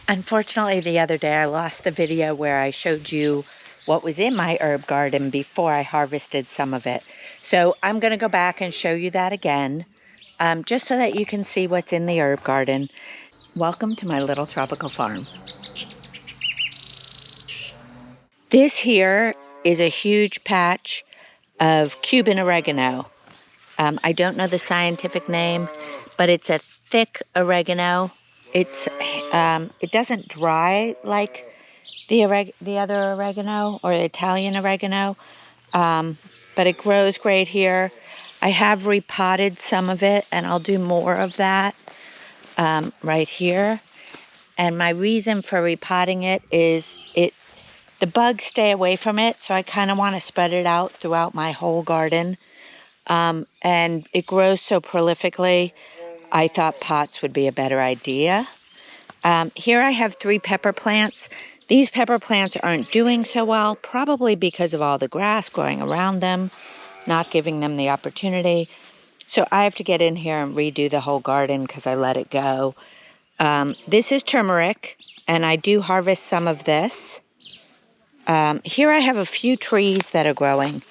Unfortunately, the other day I lost the video where I showed you what was in my herb garden before I harvested some of it. So I'm going to go back and show you that again, just so that you can see what's in the herb garden. Welcome to my little tropical farm. This here is a huge patch of Cuban oregano. I don't know the scientific name, but it's a thick oregano. It doesn't dry like the other oregano or Italian oregano, but it grows great here. I have repotted some of it, and I'll do more of that right here. And my reason for repotting it is the bugs stay away from it, so I kind of want to spread it out throughout my whole garden. And it grows so prolifically, I thought pots would be a better idea. Here I have 3 pepper plants. These pepper plants aren't doing so well, probably because of all the grass growing around them, not giving them the opportunity. So I have to get in here and redo the whole garden because I let it go. This is turmeric, and I do harvest some of this. Here I have a few trees that are growing.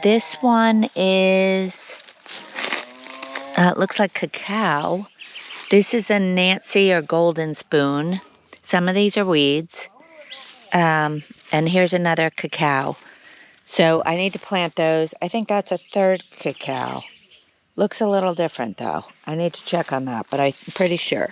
This one is, it looks like cacao. This is a Nancy or golden spoon. Some of these are weeds. And here's another cacao. So I need to plant those. I think that's a 3rd cacao. Looks a little different though. I need to check on that, but I'm pretty sure.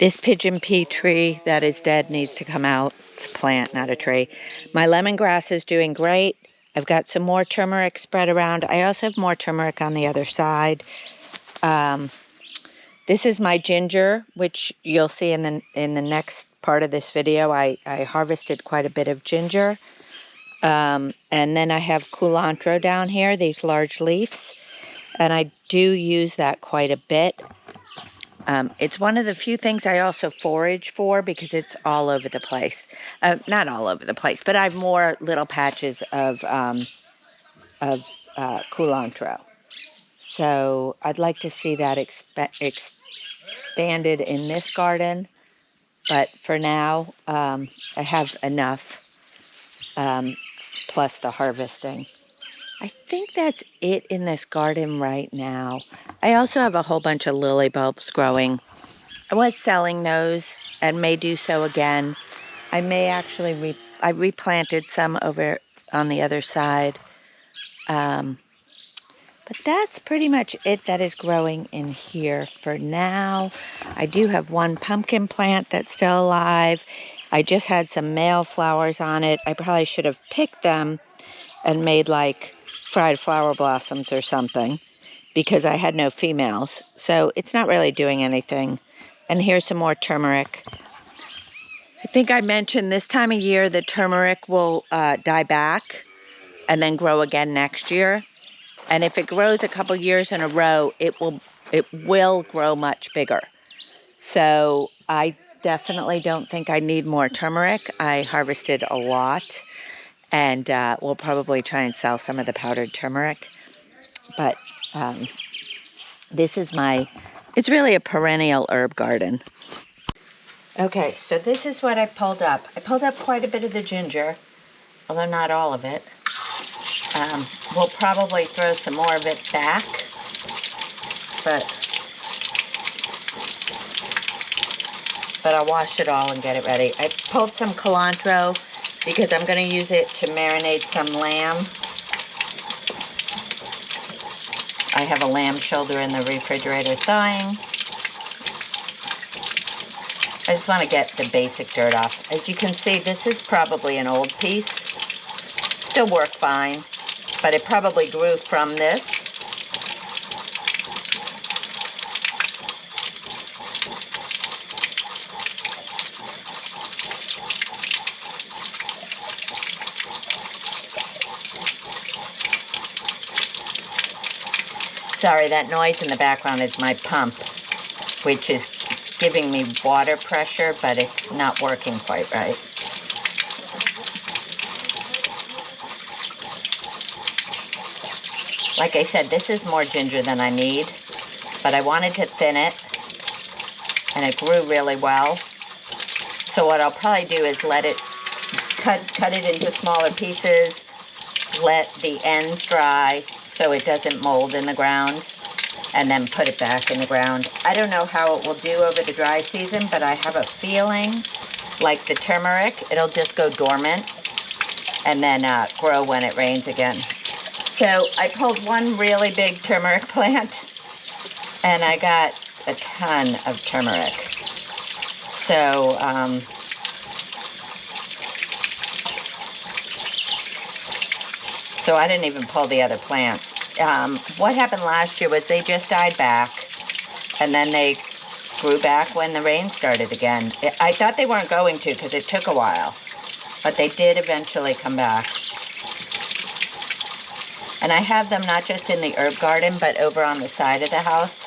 This pigeon pea tree that is dead needs to come out. It's a plant, not a tree. My lemongrass is doing great. I've got some more turmeric spread around. I also have more turmeric on the other side. This is my ginger, which you'll see in the next part of this video. I harvested quite a bit of ginger. And then I have culantro down here, these large leaves. And I do use that quite a bit. It's one of the few things I also forage for because it's all over the place. Not all over the place, but I have more little patches of culantro. So I'd like to see that expanded in this garden. But for now, I have enough, plus the harvesting. I think that's it in this garden right now. I also have a whole bunch of lily bulbs growing. I was selling those and may do so again. I may actually, I replanted some over on the other side. But that's pretty much it that is growing in here for now. I do have one pumpkin plant that's still alive. I just had some male flowers on it. I probably should have picked them and made like fried flower blossoms or something because I had no females. So it's not really doing anything. And here's some more turmeric. I think I mentioned this time of year the turmeric will die back and then grow again next year. And if it grows a couple years in a row, it will grow much bigger. So I definitely don't think I need more turmeric. I harvested a lot, and we'll probably try and sell some of the powdered turmeric. But this is it's really a perennial herb garden. Okay, so this is what I pulled up. I pulled up quite a bit of the ginger, although not all of it. We'll probably throw some more of it back, but I'll wash it all and get it ready. I pulled some culantro because I'm going to use it to marinate some lamb. I have a lamb shoulder in the refrigerator thawing. I just want to get the basic dirt off. As you can see, this is probably an old piece. Still work fine, but it probably grew from this. Sorry, that noise in the background is my pump, which is giving me water pressure, but it's not working quite right. Like I said, this is more ginger than I need, but I wanted to thin it and it grew really well. So what I'll probably do is let it, cut it into smaller pieces, let the ends dry so it doesn't mold in the ground, and then put it back in the ground. I don't know how it will do over the dry season, but I have a feeling like the turmeric, it'll just go dormant and then grow when it rains again. So I pulled one really big turmeric plant, and I got a ton of turmeric. So, so I didn't even pull the other plants. What happened last year was they just died back, and then they grew back when the rain started again. I thought they weren't going to because it took a while, but they did eventually come back. And I have them not just in the herb garden, but over on the side of the house.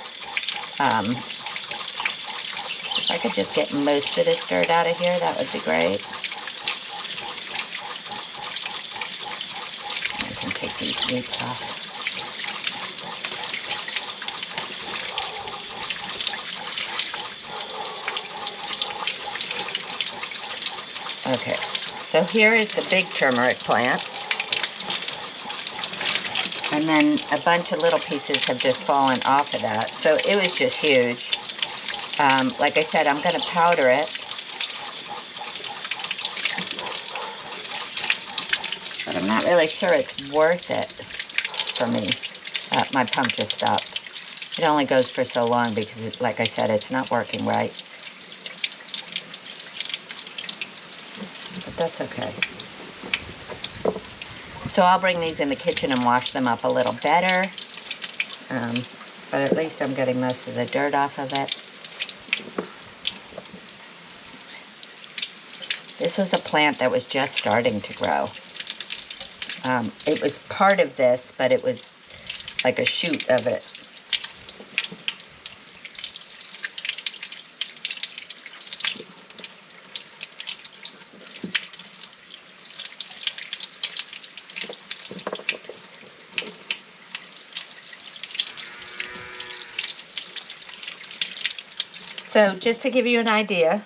If I could just get most of this dirt out of here, that would be great. I can take these roots off. Okay, so here is the big turmeric plant. And then a bunch of little pieces have just fallen off of that. So it was just huge. Like I said, I'm going to powder it. But I'm not really sure it's worth it for me. My pump just stopped. It only goes for so long because, like I said, it's not working right. But that's okay. So I'll bring these in the kitchen and wash them up a little better. But at least I'm getting most of the dirt off of it. This was a plant that was just starting to grow. It was part of this, but it was like a shoot of it. So just to give you an idea,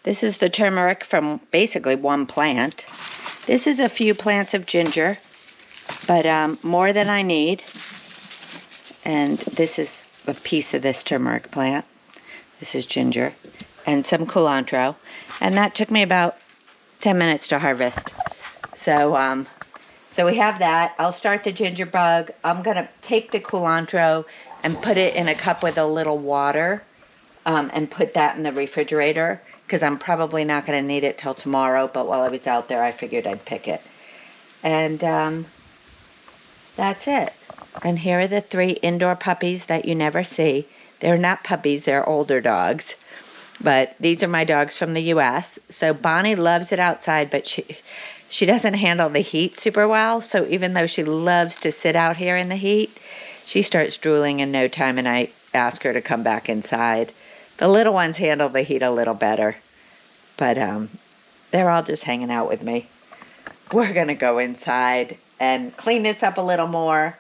this is the turmeric from basically one plant. This is a few plants of ginger, but more than I need. And this is a piece of this turmeric plant. This is ginger and some culantro. And that took me about 10 minutes to harvest. So, so we have that. I'll start the ginger bug. I'm going to take the culantro and put it in a cup with a little water and put that in the refrigerator because I'm probably not going to need it till tomorrow, but while I was out there, I figured I'd pick it. And that's it. And here are the 3 indoor puppies that you never see. They're not puppies, they're older dogs. But these are my dogs from the U.S. So Bonnie loves it outside, but she doesn't handle the heat super well. So even though she loves to sit out here in the heat, she starts drooling in no time, and I ask her to come back inside. The little ones handle the heat a little better. But they're all just hanging out with me. We're going to go inside and clean this up a little more.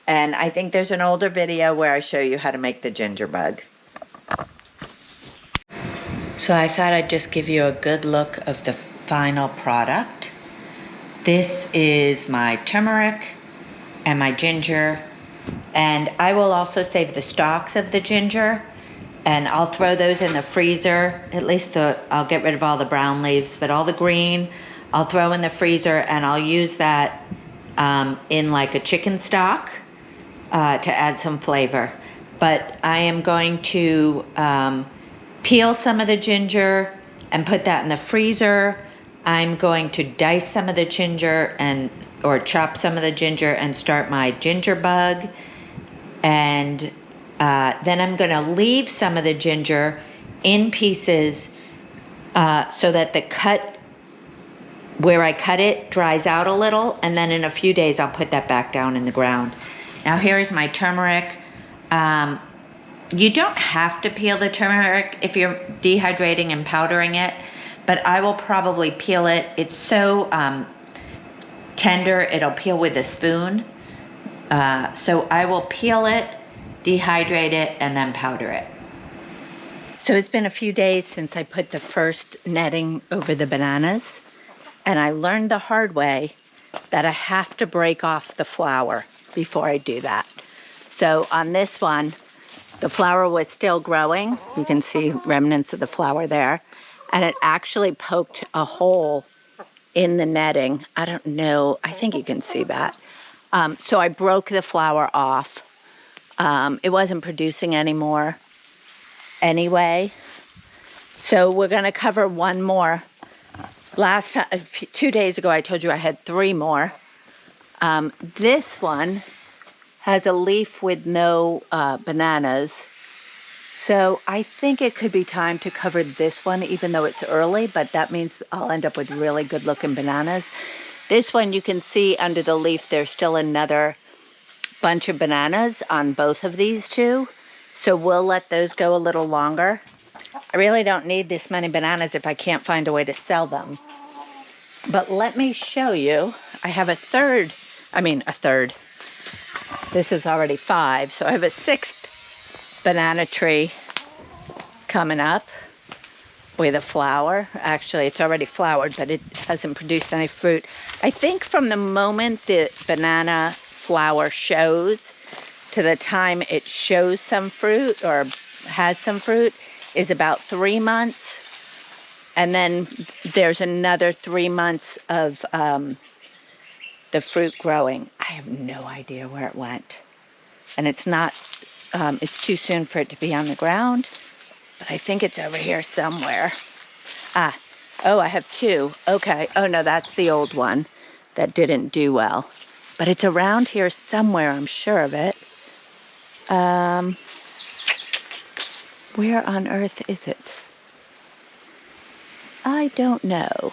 And I think there's an older video where I show you how to make the ginger bug. So I thought I'd just give you a good look of the final product. This is my turmeric and my ginger. And I will also save the stalks of the ginger. And I'll throw those in the freezer. At least I'll get rid of all the brown leaves. But all the green, I'll throw in the freezer. And I'll use that in like a chicken stock to add some flavor. But I am going to peel some of the ginger and put that in the freezer. I'm going to dice some of the ginger or chop some of the ginger and start my ginger bug. And then I'm going to leave some of the ginger in pieces so that the cut, where I cut it, dries out a little. And then in a few days, I'll put that back down in the ground. Now here is my turmeric. You don't have to peel the turmeric if you're dehydrating and powdering it, but I will probably peel it. It's so tender, it'll peel with a spoon. So I will peel it, dehydrate it, and then powder it. So it's been a few days since I put the first netting over the bananas, and I learned the hard way that I have to break off the flower before I do that. So on this one, the flower was still growing. You can see remnants of the flower there. And it actually poked a hole in the netting. I don't know. I think you can see that. So I broke the flower off. It wasn't producing anymore anyway. So we're going to cover one more. Last time, 2 days ago, I told you I had 3 more. This one has a leaf with no bananas. So I think it could be time to cover this one, even though it's early, but that means I'll end up with really good looking bananas. This one, you can see under the leaf, there's still another bunch of bananas on both of these two. So we'll let those go a little longer. I really don't need this many bananas if I can't find a way to sell them. But let me show you. I have a third. This is already 5, so I have a 6th banana tree coming up with a flower. Actually, it's already flowered, but it hasn't produced any fruit. I think from the moment the banana flower shows to the time it shows some fruit or has some fruit is about 3 months. And then there's another 3 months of the fruit growing. I have no idea where it went. And it's not, it's too soon for it to be on the ground, but I think it's over here somewhere. Oh, I have 2. Okay. Oh, no, that's the old one that didn't do well. But it's around here somewhere, I'm sure of it. Where on earth is it? I don't know.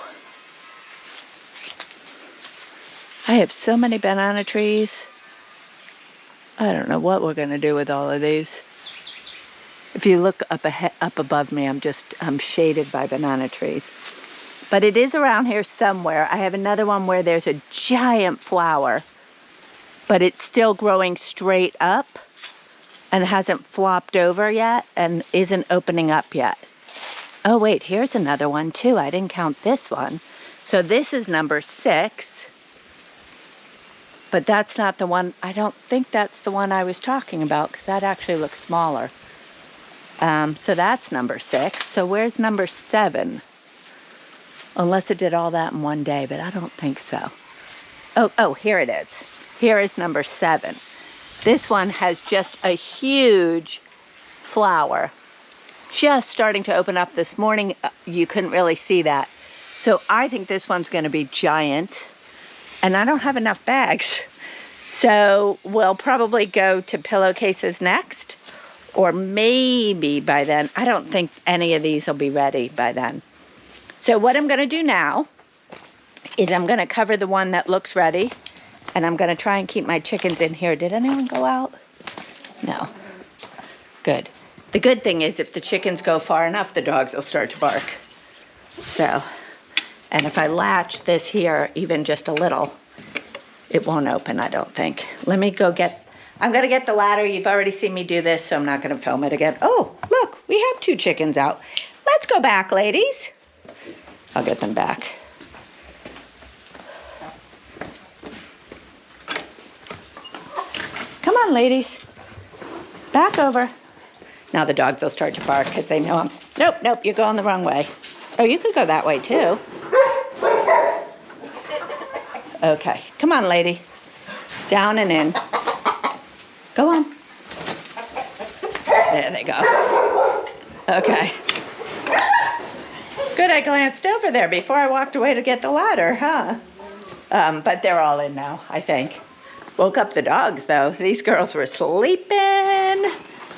I have so many banana trees. I don't know what we're going to do with all of these. If you look up above me, I'm shaded by banana trees. But it is around here somewhere. I have another one where there's a giant flower, but it's still growing straight up and hasn't flopped over yet and isn't opening up yet. Oh, wait, here's another one too. I didn't count this one. So this is number 6. But that's not the one. I don't think that's the one I was talking about because that actually looks smaller. So that's number 6. So where's number 7? Unless it did all that in one day, but I don't think so. Oh, here it is. Here is number 7. This one has just a huge flower. Just starting to open up this morning. You couldn't really see that. So I think this one's going to be giant. And I don't have enough bags. So we'll probably go to pillowcases next. Or maybe by then. I don't think any of these will be ready by then. So what I'm going to do now is I'm going to cover the one that looks ready. And I'm going to try and keep my chickens in here. Did anyone go out? No. Good. The good thing is if the chickens go far enough, the dogs will start to bark. So, and if I latch this here even just a little, it won't open, I don't think. Let me go I'm going to get the ladder. You've already seen me do this, so I'm not going to film it again. Oh, look, we have 2 chickens out. Let's go back, ladies. I'll get them back. Come on, ladies. Back over. Now the dogs will start to bark because they know I'm... Nope, you're going the wrong way. Oh, you could go that way, too. Okay, come on, lady. Down and in. Go on. There they go. Okay. Good, I glanced over there before I walked away to get the ladder, huh? But they're all in now, I think. Woke up the dogs, though. These girls were sleeping.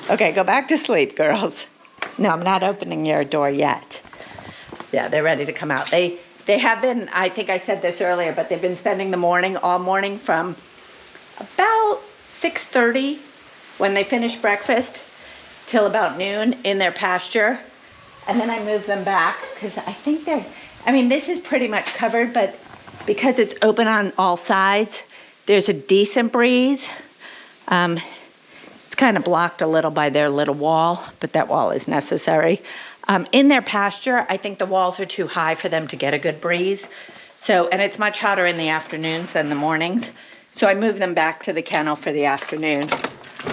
Okay, go back to sleep, girls. No, I'm not opening your door yet. Yeah, they're ready to come out. They have been, I think I said this earlier, but they've been spending the morning, all morning from about 6:30 when they finish breakfast till about noon in their pasture. And then I move them back because I think this is pretty much covered, but because it's open on all sides, there's a decent breeze. It's kind of blocked a little by their little wall, but that wall is necessary. In their pasture, I think the walls are too high for them to get a good breeze. So, and it's much hotter in the afternoons than the mornings. So I move them back to the kennel for the afternoon.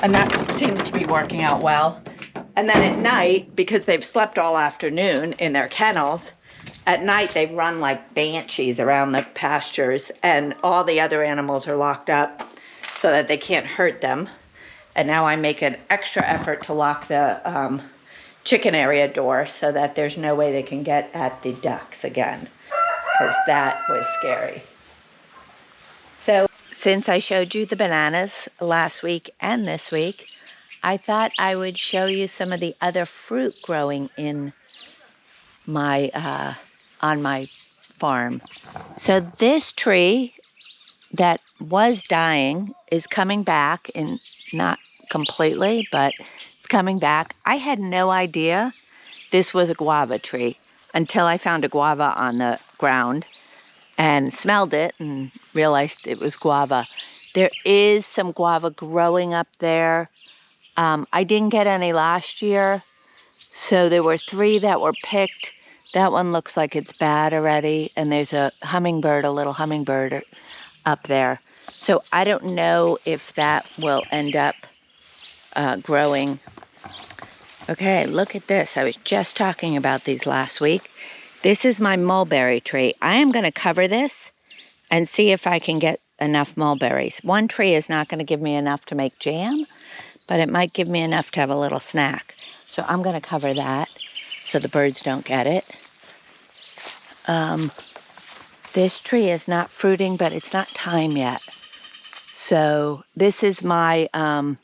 And that seems to be working out well. And then at night, because they've slept all afternoon in their kennels, at night they run like banshees around the pastures, and all the other animals are locked up so that they can't hurt them. And now I make an extra effort to lock the chicken area door so that there's no way they can get at the ducks again, because that was scary. So since I showed you the bananas last week and this week, I thought I would show you some of the other fruit growing in my on my farm. So this tree that was dying is coming back, in not completely, but it's coming back. I had no idea this was a guava tree until I found a guava on the ground and smelled it and realized it was guava. There is some guava growing up there. I didn't get any last year, so there were 3 that were picked. That one looks like it's bad already, and there's a hummingbird, a little hummingbird up there. So I don't know if that will end up growing. Okay, look at this. I was just talking about these last week. This is my mulberry tree. I am going to cover this and see if I can get enough mulberries. One tree is not going to give me enough to make jam, but it might give me enough to have a little snack. So I'm going to cover that so the birds don't get it. This tree is not fruiting, but it's not time yet. So this is my, I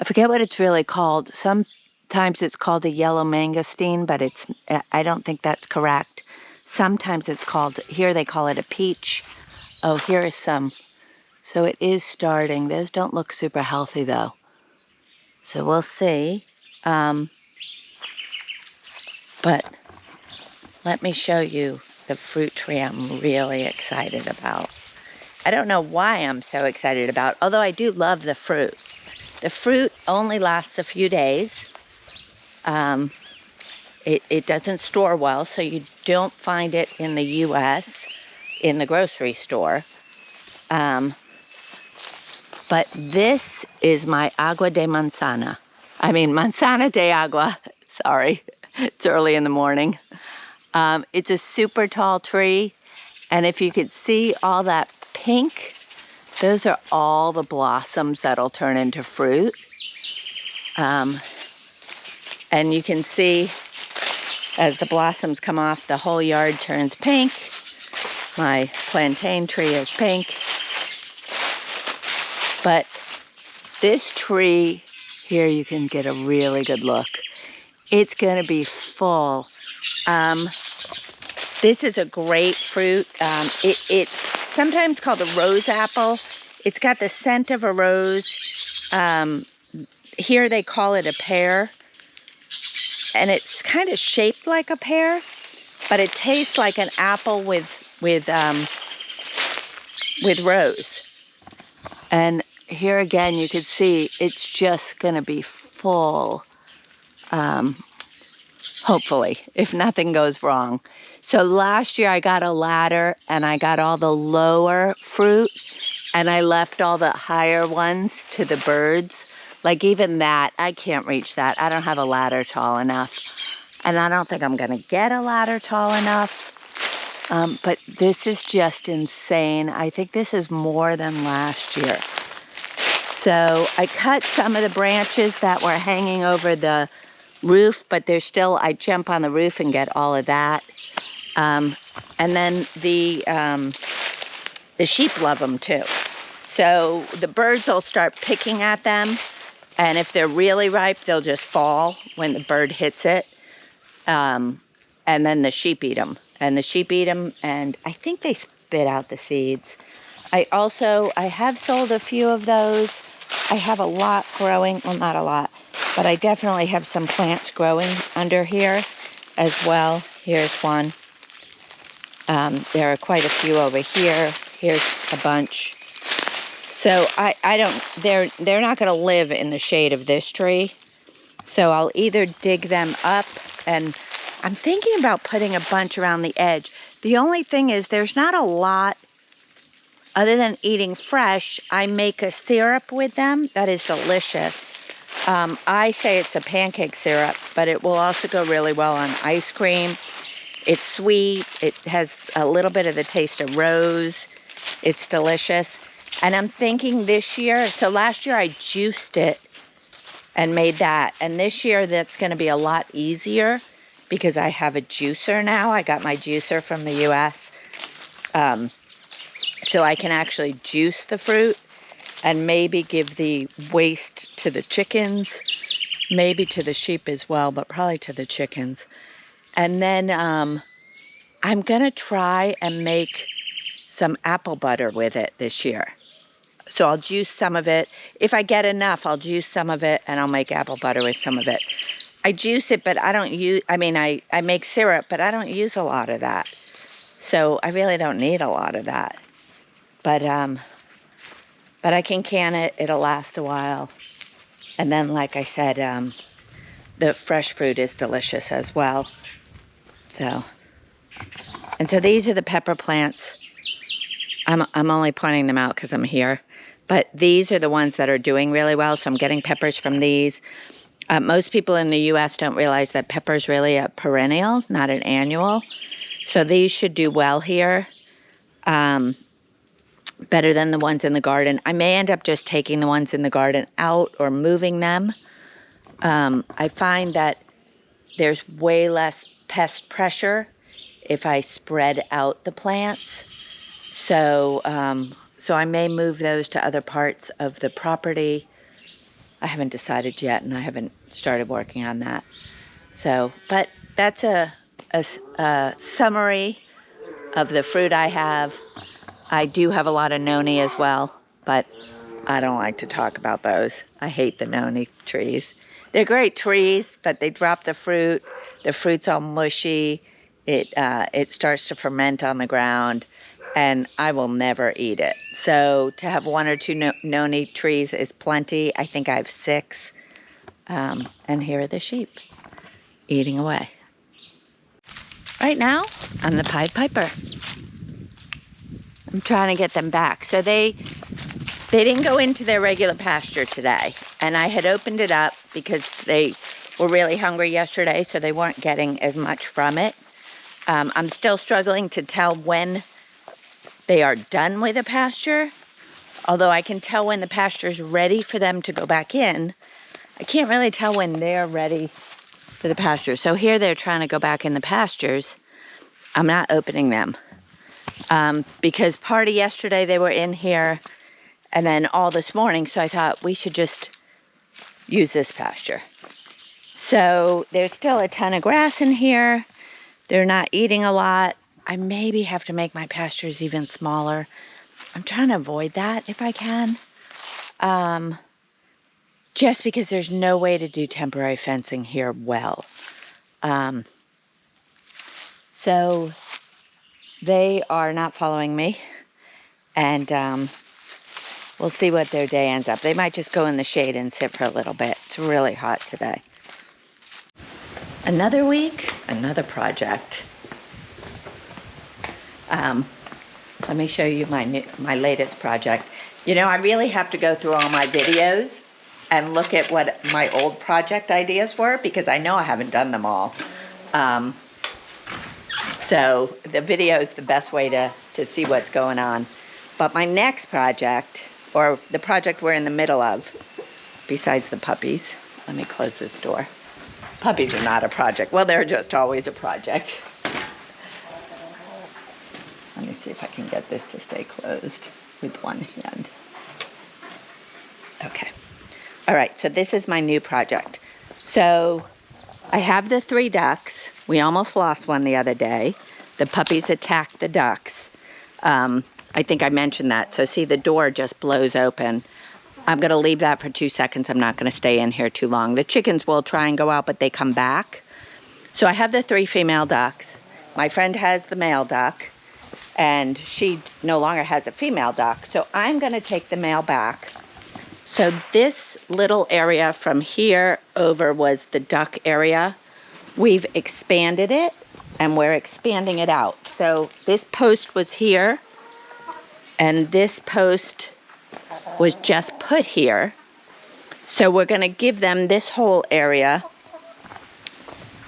forget what it's really called. Sometimes it's called a yellow mangosteen, but I don't think that's correct. Sometimes it's called, here they call it a peach. Oh, here is some. So it is starting. Those don't look super healthy though. So we'll see. But let me show you the fruit tree I'm really excited about. I don't know why I'm so excited about, although I do love the fruit. The fruit only lasts a few days. It doesn't store well, so you don't find it in the U.S. in the grocery store. But this is my agua de manzana. Manzana de agua. Sorry, it's early in the morning. It's a super tall tree, and if you could see all that pink, those are all the blossoms that'll turn into fruit. And you can see as the blossoms come off, the whole yard turns pink. My plantain tree is pink. But this tree here, you can get a really good look. It's going to be full. This is a great fruit. It's sometimes called a rose apple. It's got the scent of a rose. Here they call it a pear. And it's kind of shaped like a pear, but it tastes like an apple with rose. And here again, you can see it's just going to be full, hopefully, if nothing goes wrong. So last year I got a ladder and I got all the lower fruit and I left all the higher ones to the birds. Like even that, I can't reach that. I don't have a ladder tall enough. And I don't think I'm going to get a ladder tall enough. But this is just insane. I think this is more than last year. So I cut some of the branches that were hanging over the roof, but there's still, I jump on the roof and get all of that. And then the sheep love them too. So the birds will start picking at them. And if they're really ripe, they'll just fall when the bird hits it. And then the sheep eat them. And the sheep eat them, and I think they spit out the seeds. I have sold a few of those. I have a lot growing. Well, not a lot, but I definitely have some plants growing under here as well. Here's one. There are quite a few over here. Here's a bunch. So they're not going to live in the shade of this tree. So I'll either dig them up, and I'm thinking about putting a bunch around the edge. The only thing is there's not a lot other than eating fresh. I make a syrup with them that is delicious. I say it's a pancake syrup, but it will also go really well on ice cream. It's sweet. It has a little bit of the taste of rose. It's delicious. And I'm thinking this year, so last year I juiced it and made that. And this year that's going to be a lot easier because I have a juicer now. I got my juicer from the U.S. So I can actually juice the fruit and maybe give the waste to the chickens, maybe to the sheep as well, but probably to the chickens. And then I'm going to try and make some apple butter with it this year. So I'll juice some of it. If I get enough, I'll juice some of it and I'll make apple butter with some of it. I juice it, but I don't use, I make syrup, but I don't use a lot of that. So I really don't need a lot of that. But I can can it. It'll last a while. And then, like I said, the fresh fruit is delicious as well. So these are the pepper plants. I'm only pointing them out because I'm here. But these are the ones that are doing really well. So I'm getting peppers from these. Most people in the U.S. don't realize that pepper is really a perennial, not an annual. So these should do well here. Better than the ones in the garden. I may end up just taking the ones in the garden out or moving them. I find that there's way less pest pressure if I spread out the plants. So I may move those to other parts of the property. I haven't decided yet, and I haven't started working on that. So, but that's a summary of the fruit I have. I do have a lot of noni as well, but I don't like to talk about those. I hate the noni trees. They're great trees, but they drop the fruit. The fruit's all mushy. It starts to ferment on the ground, and I will never eat it. So to have one or two noni trees is plenty. I think I have 6. And here are the sheep eating away. Right now, I'm the Pied Piper. I'm trying to get them back. So they didn't go into their regular pasture today. And I had opened it up because they were really hungry yesterday, so they weren't getting as much from it. I'm still struggling to tell when they are done with the pasture. Although I can tell when the pasture is ready for them to go back in. I can't really tell when they're ready for the pasture. So here they're trying to go back in the pastures. I'm not opening them. Because part of yesterday they were in here and then all this morning, so I thought we should just use this pasture. So there's still a ton of grass in here. They're not eating a lot. I maybe have to make my pastures even smaller. I'm trying to avoid that if I can. Just because there's no way to do temporary fencing here well. So they are not following me, and we'll see what their day ends up. They might just go in the shade and sit for a little bit. It's really hot today. Another week, another project. Let me show you my latest project. You know, I really have to go through all my videos and look at what my old project ideas were because I know I haven't done them all. So the video is the best way to see what's going on. But my next project, or the project we're in the middle of, besides the puppies, let me close this door. Puppies are not a project. Well, they're just always a project. Let me see if I can get this to stay closed with one hand. Okay. All right, so this is my new project. So I have the 3 ducks. We almost lost one the other day. The puppies attacked the ducks. I think I mentioned that. So see, the door just blows open. I'm going to leave that for 2 seconds. I'm not going to stay in here too long. The chickens will try and go out, but they come back. So I have the 3 female ducks. My friend has the male duck. and she no longer has a female duck. So I'm going to take the male back. So this little area from here over was the duck area. We've expanded it, and we're expanding it out. So this post was here, and this post was just put here. So we're going to give them this whole area.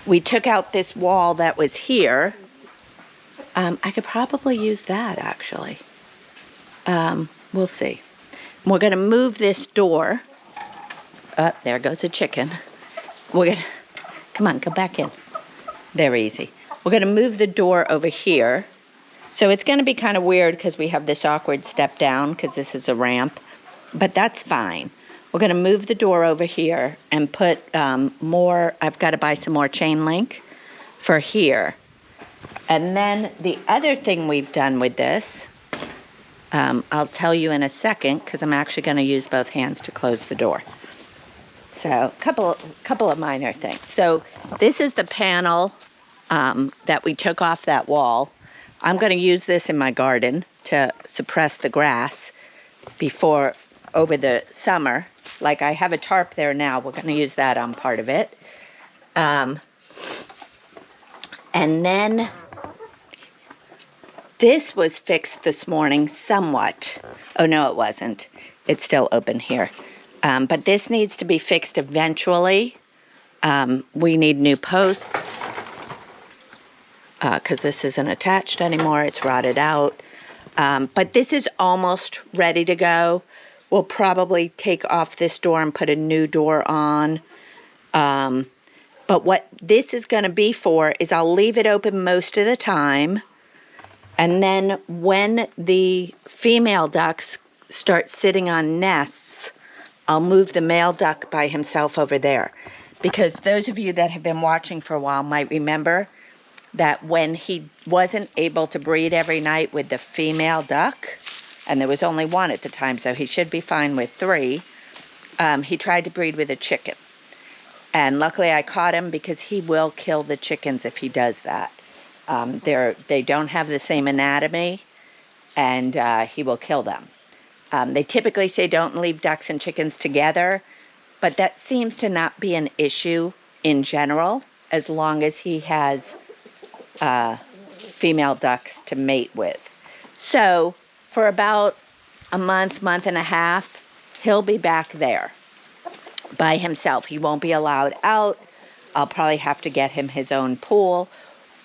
We took out this wall that was here. I could probably use that, actually. We'll see. We're going to move this door. There goes a chicken. Come on, go back in. They're easy. We're going to move the door over here. So it's going to be kind of weird because we have this awkward step down because this is a ramp. But that's fine. We're going to move the door over here and put more. I've got to buy some more chain link for here. And then the other thing we've done with this, I'll tell you in a second because I'm actually going to use both hands to close the door. So a couple of minor things. So this is the panel that we took off that wall. I'm going to use this in my garden to suppress the grass over the summer. Like I have a tarp there now. We're going to use that on part of it. And then this was fixed this morning somewhat. Oh, no, it wasn't. It's still open here. But this needs to be fixed eventually. We need new posts because this isn't attached anymore. It's rotted out. But this is almost ready to go. We'll probably take off this door and put a new door on. But what this is going to be for is I'll leave it open most of the time. And then when the female ducks start sitting on nests, I'll move the male duck by himself over there. Because those of you that have been watching for a while might remember that when he wasn't able to breed every night with the female duck, and there was only one at the time, so he should be fine with 3, he tried to breed with a chicken. And luckily I caught him because he will kill the chickens if he does that. They don't have the same anatomy, and he will kill them. They typically say don't leave ducks and chickens together, but that seems to not be an issue in general, as long as he has female ducks to mate with. So for about a month and a half, he'll be back there by himself. He won't be allowed out. I'll probably have to get him his own pool,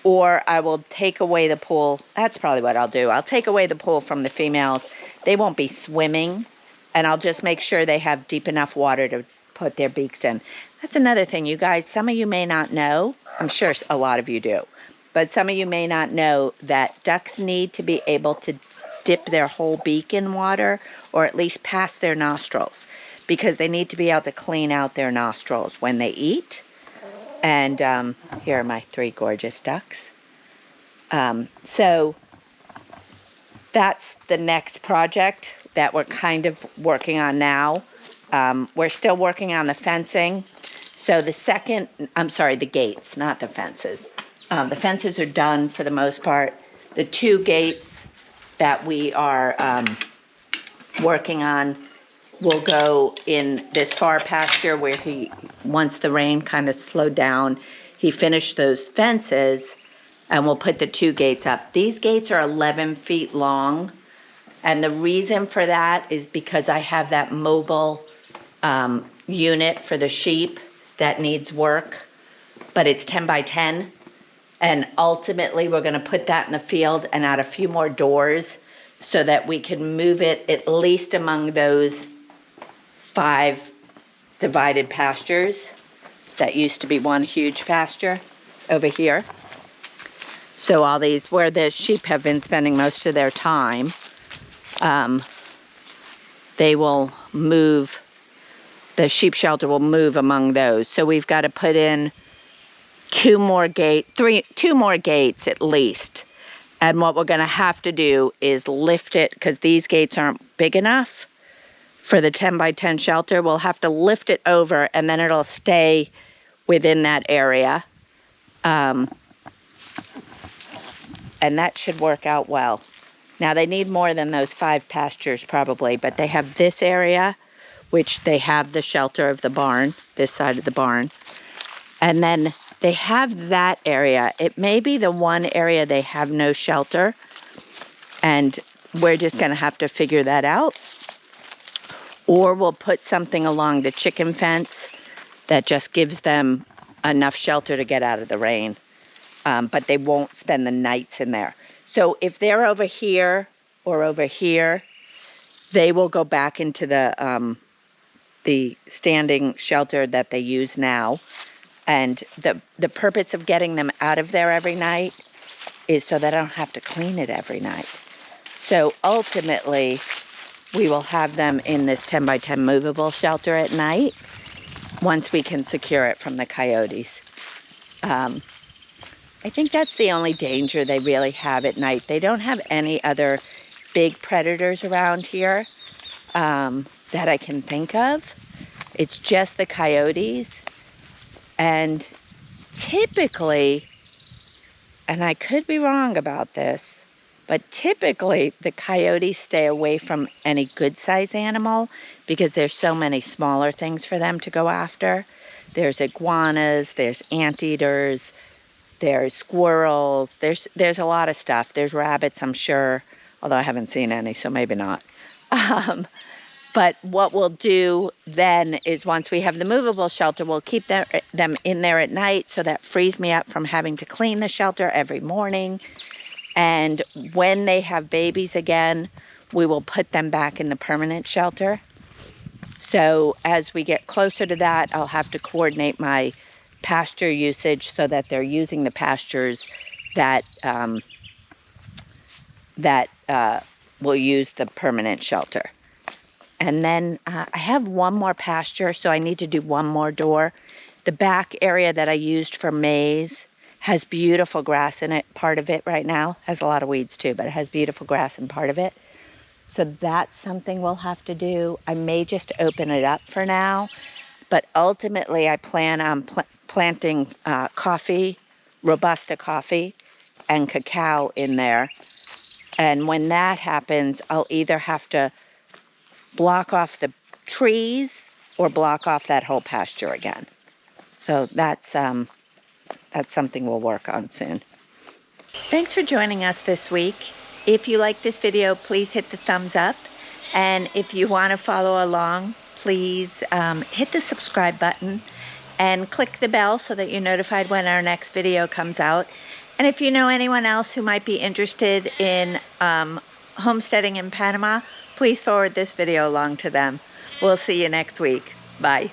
or I will take away the pool. That's probably what I'll do. I'll take away the pool from the females. They won't be swimming, and I'll just make sure they have deep enough water to put their beaks in. That's another thing, you guys. Some of you may not know. I'm sure a lot of you do. But some of you may not know that ducks need to be able to dip their whole beak in water, or at least past their nostrils, because they need to be able to clean out their nostrils when they eat. And here are my 3 gorgeous ducks. So that's the next project that we're kind of working on now. We're still working on the fencing. So the gates, not the fences. The fences are done for the most part. The 2 gates that we are working on will go in this far pasture where once the rain kind of slowed down, he finished those fences, and we'll put the 2 gates up. These gates are 11 feet long, and the reason for that is because I have that mobile unit for the sheep that needs work, but it's 10 by 10, and ultimately we're going to put that in the field and add a few more doors so that we can move it at least among those 5 divided pastures that used to be one huge pasture over here. So all these, where the sheep have been spending most of their time, they will move, the sheep shelter will move among those. So we've got to put in 2 more gates at least. And what we're going to have to do is lift it, because these gates aren't big enough for the 10 by 10 shelter. We'll have to lift it over, and then it'll stay within that area. And that should work out well. Now they need more than those 5 pastures probably, but they have this area, which they have the shelter of the barn, this side of the barn. And then they have that area. It may be the one area they have no shelter, and we're just going to have to figure that out. Or we'll put something along the chicken fence that just gives them enough shelter to get out of the rain. But they won't spend the nights in there. So if they're over here or over here, they will go back into the standing shelter that they use now. And the purpose of getting them out of there every night is so that I don't have to clean it every night. So ultimately, we will have them in this 10 by 10 movable shelter at night once we can secure it from the coyotes. I think that's the only danger they really have at night. They don't have any other big predators around here that I can think of. It's just the coyotes. And typically, and I could be wrong about this, but typically the coyotes stay away from any good-sized animal because there's so many smaller things for them to go after. There's iguanas, there's anteaters, there's squirrels, there's a lot of stuff. There's rabbits, I'm sure, although I haven't seen any, so maybe not. But what we'll do then is once we have the movable shelter, we'll keep them in there at night, so that frees me up from having to clean the shelter every morning. And when they have babies again, we will put them back in the permanent shelter. So as we get closer to that, I'll have to coordinate my pasture usage so that they're using the pastures that will use the permanent shelter. And then I have one more pasture, so I need to do one more door. The back area that I used for maize has beautiful grass in it, part of it right now. Has a lot of weeds too, but it has beautiful grass in part of it. So that's something we'll have to do. I may just open it up for now, but ultimately I plan on planting coffee, Robusta coffee, and cacao in there. And when that happens, I'll either have to block off the trees or block off that whole pasture again. So that's something we'll work on soon. Thanks for joining us this week. If you like this video, please hit the thumbs up. And if you want to follow along, please hit the subscribe button and click the bell so that you're notified when our next video comes out. And if you know anyone else who might be interested in homesteading in Panama, please forward this video along to them. We'll see you next week. Bye.